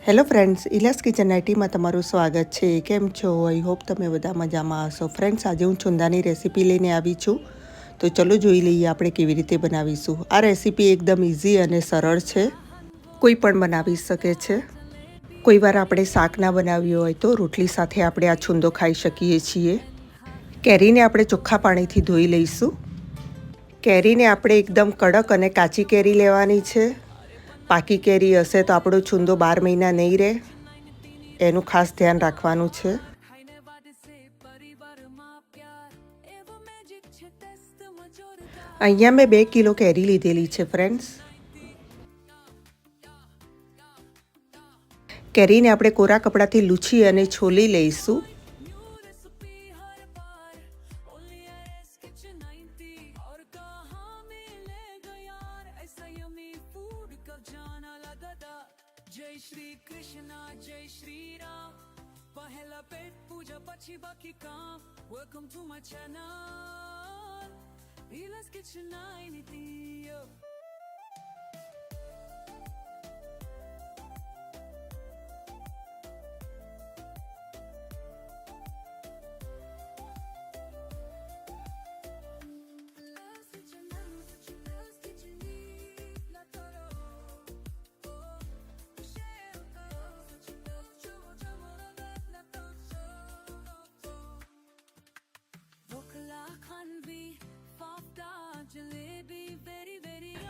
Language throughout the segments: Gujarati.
હેલો ફ્રેન્ડ્સ, ઇલાસ કિચન નાઇટીમાં તમારું સ્વાગત છે. કેમ છો? આઈ હોપ તમે બધા મજામાં હશો. ફ્રેન્ડ્સ, આજે હું છુંદાની રેસીપી લઈને આવી છું. તો ચલો જોઈ લઈએ આપણે કેવી રીતે બનાવીશું. આ રેસીપી એકદમ ઇઝી અને સરળ છે. કોઈ પણ બનાવી શકે છે. કોઈ વાર આપણે શાક ના બનાવ્યું હોય તો રોટલી સાથે આપણે આ છુંદો ખાઈ શકીએ છીએ. કેરીને આપણે ચોખ્ખા પાણીથી ધોઈ લઈશું. કેરીને આપણે એકદમ કડક અને કાચી કેરી લેવાની છે. પાકી કેરી હશે તો આપણો છુંદો 12 મહિના નહીં રહે, એનું ખાસ ધ્યાન રાખવાનું છે. અહીંયા મેં 2 કિલો કેરી લીધેલી છે ફ્રેન્ડ્સ. કેરીને આપણે કોરા કપડાથી લૂછી અને છોલી લઈશું. जय श्री कृष्ण जय श्री राम पहला पेट पूजा પછી બાકી કામ welcome to my channel Ila's kitchen નાઇટી.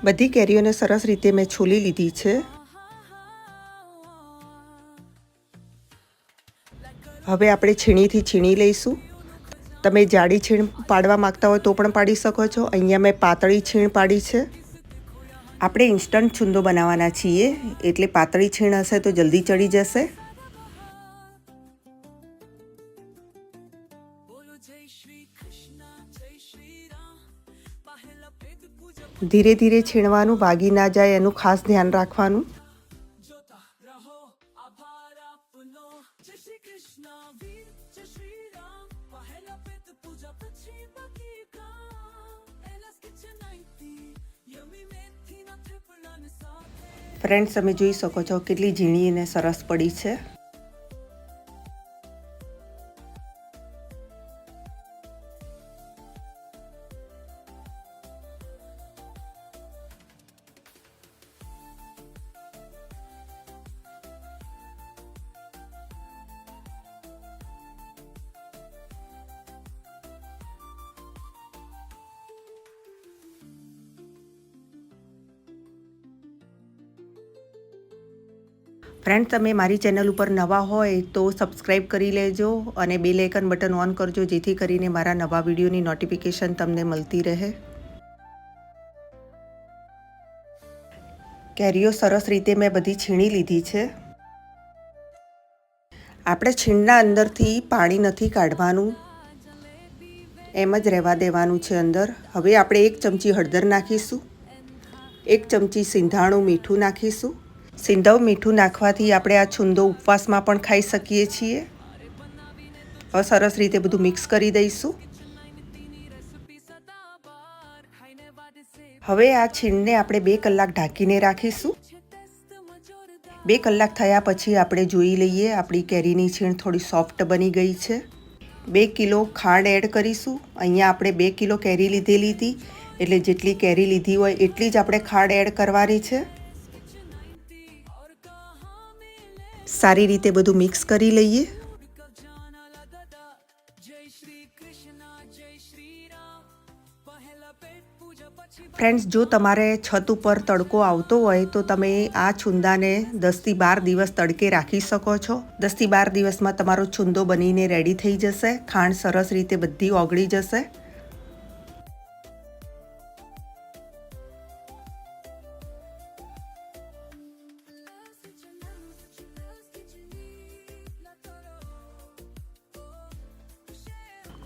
બધી કેરીઓને સરસ રીતે મેં છોલી લીધી છે. હવે આપણે છીણીથી છીણી લઈશું. તમે જાડી છીણ પાડવા માંગતા હોય તો પણ પાડી શકો છો. અહીંયા મેં પાતળી છીણ પાડી છે. આપણે ઇન્સ્ટન્ટ છુંદો બનાવવાના છીએ એટલે પાતળી છીણ હશે તો જલ્દી ચડી જશે. ધીરે ધીરે છીણવાનું, ભાગી ના જાય એનું ખાસ ધ્યાન રાખવાનું. ફ્રેન્ડ્સ, તમે જોઈ શકો છો કેટલી ઝીણી અને સરસ પડી છે. ફ્રેન્ડ, તમે મારી ચેનલ ઉપર નવા હોય તો સબસ્ક્રાઈબ કરી લેજો અને બેલ આઇકન બટન ઓન કરજો જેથી કરીને મારા નવા વિડીયોની નોટિફિકેશન તમને મળતી રહે. કેરીઓ સરસ રીતે મેં બધી છીણી લીધી છે. આપણે છીણના અંદરથી પાણી નથી કાઢવાનું, એમ જ રહેવા દેવાનું છે અંદર. હવે આપણે 1 ચમચી હળદર નાખીશું. 1 ચમચી સિંધાણું મીઠું નાખીશું. સિંધવ મીઠું નાખવાથી આપણે આ છુંદો ઉપવાસમાં પણ ખાઈ શકીએ છીએ. હવે સરસ રીતે બધું મિક્સ કરી દઈશું. હવે આ છીણને આપણે 2 કલાક ઢાંકીને રાખીશું. 2 કલાક થયા પછી આપણે જોઈ લઈએ આપણી કેરીની છીણ થોડી સોફ્ટ બની ગઈ છે. 2 કિલો ખાંડ એડ કરીશું. અહીંયા આપણે 2 કિલો કેરી લીધેલી હતી એટલે જેટલી કેરી લીધી હોય એટલી જ આપણે ખાંડ એડ કરવાની છે. સારી રીતે બધું મિક્સ કરી લઈએ. ફ્રેન્ડ્સ, જો તમારે છત ઉપર તડકો આવતો હોય તો તમે આ છુંદાને 10 થી 12 દિવસ તડકે રાખી શકો છો. 10 થી 12 દિવસમાં તમારો છુંદો બનીને રેડી થઈ જશે. ખાંડ સરસ રીતે બધી ઓગળી જશે.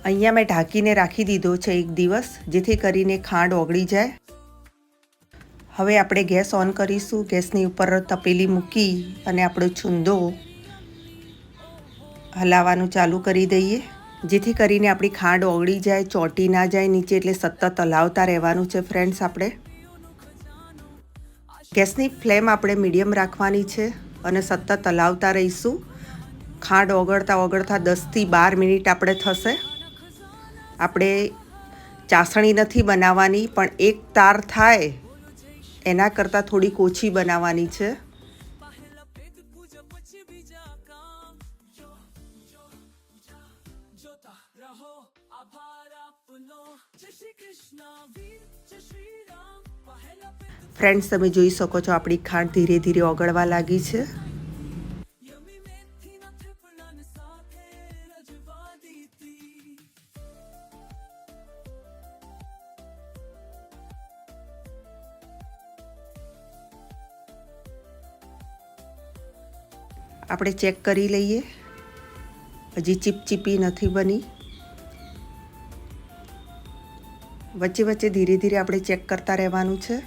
અહીંયા મેં ઢાંકીને રાખી દીધો છે 1 દિવસ જેથી કરીને ખાંડ ઓગળી જાય. હવે આપણે ગેસ ઓન કરીશું. ગેસની ઉપર તપેલી મૂકી અને આપણો છુંદો હલાવવાનું ચાલુ કરી દઈએ જેથી કરીને આપણી ખાંડ ઓગળી જાય, ચોંટી ના જાય નીચે. એટલે સતત હલાવતા રહેવાનું છે ફ્રેન્ડ્સ. આપણે ગેસની ફ્લેમ આપણે મીડિયમ રાખવાની છે. અને સતત હલાવતા રહીશું. ખાંડ ઓગળતા ઓગળતા 10થી 12 મિનિટ આપણે થશે. આપણે ચાસણી નથી બનાવવાની, પણ એક તાર થાય એના કરતાં થોડીક ઓછી બનાવવાની છે. પહેલા પેટ પૂજા પછી બીજા કામ. જોતા રહો આભાર આપનો. જય શ્રી કૃષ્ણ વીર જય શ્રી રામ. પહેલા પેટ ફ્રેન્ડ્સ, તમે જોઈ શકો છો આપણી ખાંડ ધીરે ધીરે ઓગળવા લાગી છે. યમી મેથી ના થેપલા ને સાથે રજવા દીધી. આપણે ચેક કરી લઈએ. હજી ચીપચીપી નથી બની. વચ્ચે વચ્ચે ધીરે ધીરે આપણે ચેક કરતા રહેવાનું છે.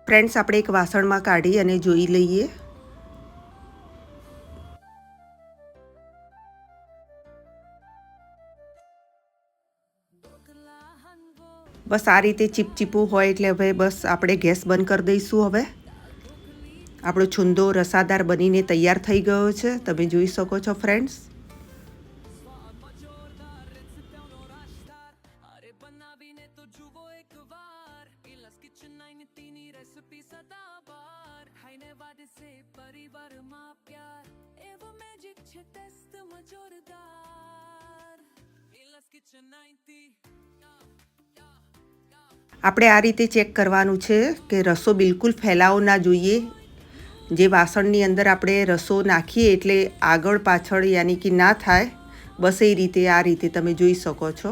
ફ્રેન્ડ્સ, આપણે એક વાસણમાં કાઢી અને જોઈ લઈએ. બસ આ રીતે ચીપચીપું હોય એટલે હવે બસ આપણે ગેસ બંધ કરી દઈશું. હવે આપણો છુંદો રસાદાર બનીને તૈયાર થઈ ગયો છે. તમે જોઈ શકો છો ફ્રેન્ડ્સ. અરે બનાવીને તો જુઓ એકવાર. ઇલાસ કિચન 9 ની રેસિપી સદાબહાર. ખાઈને વાદસે પરિવારમાં પ્યાર. એવો મેજિક છે ટેસ્ટમાં જોરદાર. ઇલાસ કિચન 9. આપણે આ રીતે ચેક કરવાનું છે કે રસો બિલકુલ ફેલાવો ના જોઈએ. જે વાસણની અંદર આપણે રસો નાખીએ એટલે આગળ પાછળ યાની કે ના થાય. બસ એ રીતે આ રીતે તમે જોઈ શકો છો.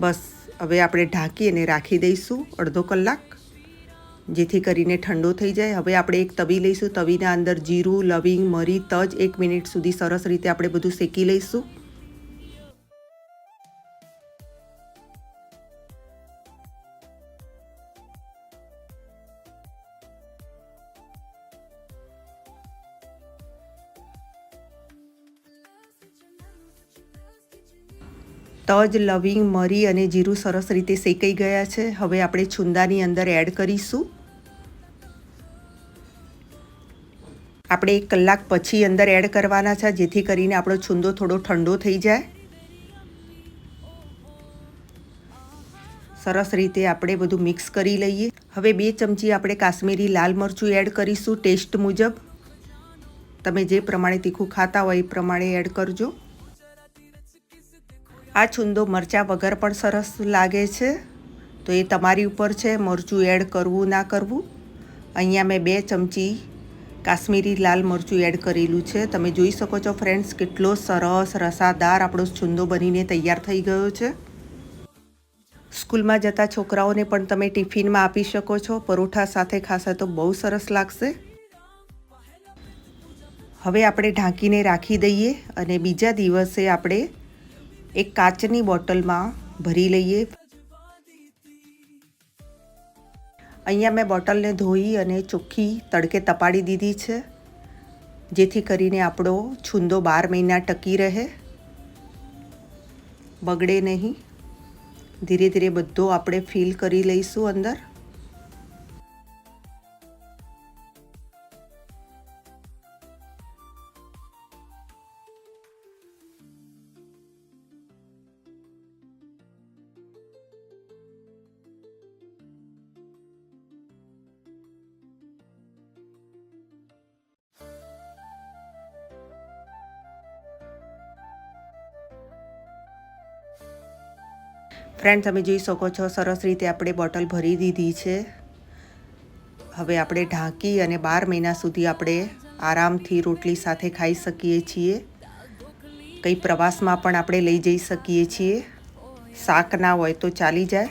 બસ હવે આપણે ઢાંકી અને રાખી દઈશું અડધો કલાક, જેથી કરીને ઠંડો થઈ જાય. હવે આપણે એક તવી લઈશું. તવીના અંદર જીરું, લવિંગ, મરી, તજ 1 મિનિટ સુધી સરસ રીતે આપણે બધું શેકી લઈશું. તજ, લવિંગ, મરી અને જીરું સરસ રીતે શેકાઈ ગયા છે. હવે આપણે છુંદાની અંદર એડ કરીશું. આપણે 1 કલાક પછી અંદર એડ કરવાના છે, જેથી કરીને આપણો છુંદો થોડો ઠંડો થઈ જાય. સરસ રીતે આપણે બધું મિક્સ કરી લઈએ. હવે 2 ચમચી આપણે કાશ્મીરી લાલ મરચું એડ કરીશું ટેસ્ટ મુજબ. તમે જે પ્રમાણે તીખું ખાતા હોય એ પ્રમાણે એડ કરજો. આ છુંદો મરચાં વગર પણ સરસ લાગે છે, તો એ તમારી ઉપર છે મરચું એડ કરવું ના કરવું. અહીંયા મેં 2 ચમચી કાશ્મીરી લાલ મરચું એડ કરેલું છે. તમે જોઈ શકો છો ફ્રેન્ડ્સ, કેટલો સરસ રસાદાર આપણો છુંદો બનીને તૈયાર થઈ ગયો છે. સ્કૂલમાં જતા છોકરાઓને પણ તમે ટિફિનમાં આપી શકો છો. પરોઠા સાથે ખાશે તો બહુ સરસ લાગશે. હવે આપણે ઢાંકીને રાખી દઈએ અને બીજા દિવસે આપણે એક કાચની બોટલમાં ભરી લઈએ. અહીંયા મેં બોટલને ધોઈ અને ચોખ્ખી તડકે તપાડી દીધી છે, જેથી કરીને આપણો છુંદો 12 મહિના ટકી રહે, બગડે નહીં. ધીરે ધીરે બધો આપણે ફિલ કરી લઈશું અંદર. ફ્રેન્ડ, તમે જોઈ શકો છો સરસ રીતે આપણે બોટલ ભરી દીધી છે. હવે આપણે ઢાંકી અને 12 મહિના સુધી આપણે આરામથી રોટલી સાથે ખાઈ શકીએ છીએ. કંઈ પ્રવાસમાં પણ આપણે લઈ જઈ શકીએ છીએ. શાક ના હોય તો ચાલી જાય.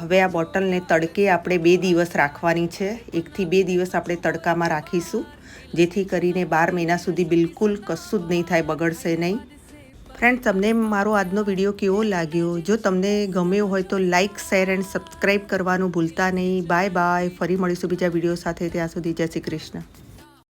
હવે આ બોટલને તડકે આપણે 2 દિવસ રાખવાની છે. 1 થી 2 દિવસ આપણે તડકામાં રાખીશું, જેથી કરીને 12 મહિના સુધી બિલકુલ કશું જ નહીં થાય, બગડશે નહીં. ફ્રેન્ડ્સ, તમને મારો આજનો વિડીયો કેવો લાગ્યો? જો તમને ગમ્યો હોય તો લાઇક, શેર એન્ડ સબસ્ક્રાઈબ કરવાનું ભૂલતા નહીં. Bye bye. ફરી મળીશું બીજા વિડીયો સાથે. ત્યાં સુધી જય શ્રી કૃષ્ણ.